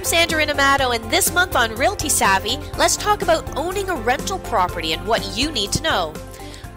I'm Sandra Rinomato, and this month on Realty Savvy, let's talk about owning a rental property and what you need to know.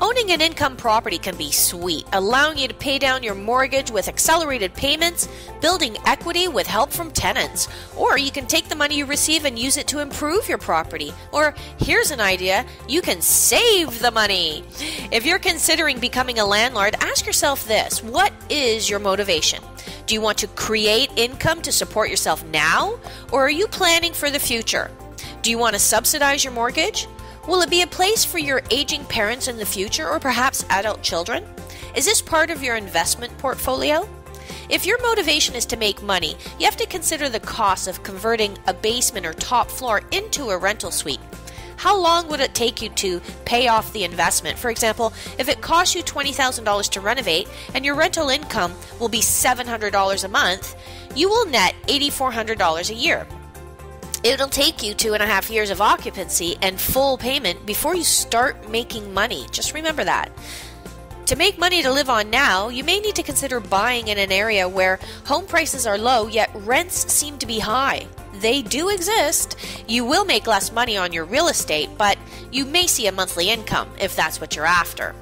Owning an income property can be sweet, allowing you to pay down your mortgage with accelerated payments, building equity with help from tenants. Or you can take the money you receive and use it to improve your property. Or here's an idea, you can save the money. If you're considering becoming a landlord, ask yourself this: what is your motivation? Do you want to create income to support yourself now? Or are you planning for the future? Do you want to subsidize your mortgage? Will it be a place for your aging parents in the future, or perhaps adult children? Is this part of your investment portfolio? If your motivation is to make money, you have to consider the cost of converting a basement or top floor into a rental suite. How long would it take you to pay off the investment? For example, if it costs you $20,000 to renovate and your rental income will be $700 a month, you will net $8,400 a year. It'll take you 2.5 years of occupancy and full payment before you start making money. Just remember that. To make money to live on now, you may need to consider buying in an area where home prices are low, yet rents seem to be high. They do exist. You will make less money on your real estate, but you may see a monthly income if that's what you're after.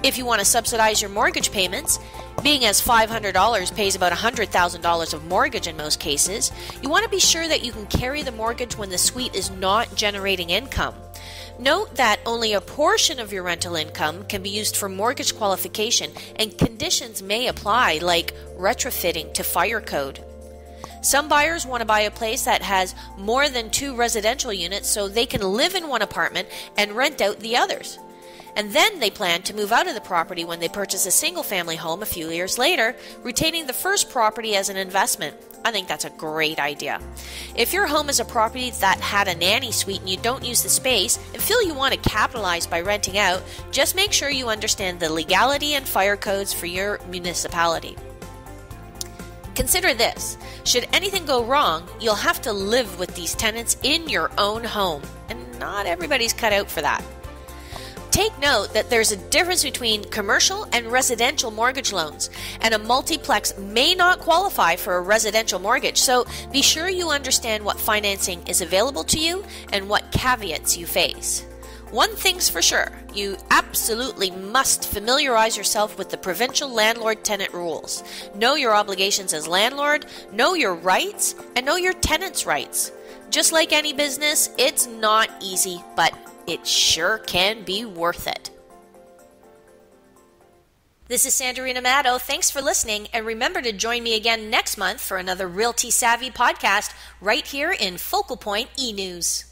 If you want to subsidize your mortgage payments, being as $500 pays about $100,000 of mortgage in most cases, you want to be sure that you can carry the mortgage when the suite is not generating income. Note that only a portion of your rental income can be used for mortgage qualification, and conditions may apply, like retrofitting to fire code. Some buyers want to buy a place that has more than 2 residential units so they can live in one apartment and rent out the others. And then they plan to move out of the property when they purchase a single-family home a few years later, retaining the first property as an investment. I think that's a great idea. If your home is a property that had a nanny suite and you don't use the space and feel you want to capitalize by renting out, just make sure you understand the legality and fire codes for your municipality. Consider this: should anything go wrong, you'll have to live with these tenants in your own home, and not everybody's cut out for that. Take note that there's a difference between commercial and residential mortgage loans, and a multiplex may not qualify for a residential mortgage, so be sure you understand what financing is available to you and what caveats you face. One thing's for sure, you absolutely must familiarize yourself with the provincial landlord-tenant rules. Know your obligations as landlord, know your rights, and know your tenants' rights. Just like any business, it's not easy, but it sure can be worth it. This is Sandra Rinomato. Thanks for listening, and remember to join me again next month for another Realty Savvy podcast right here in Focal Point E-News.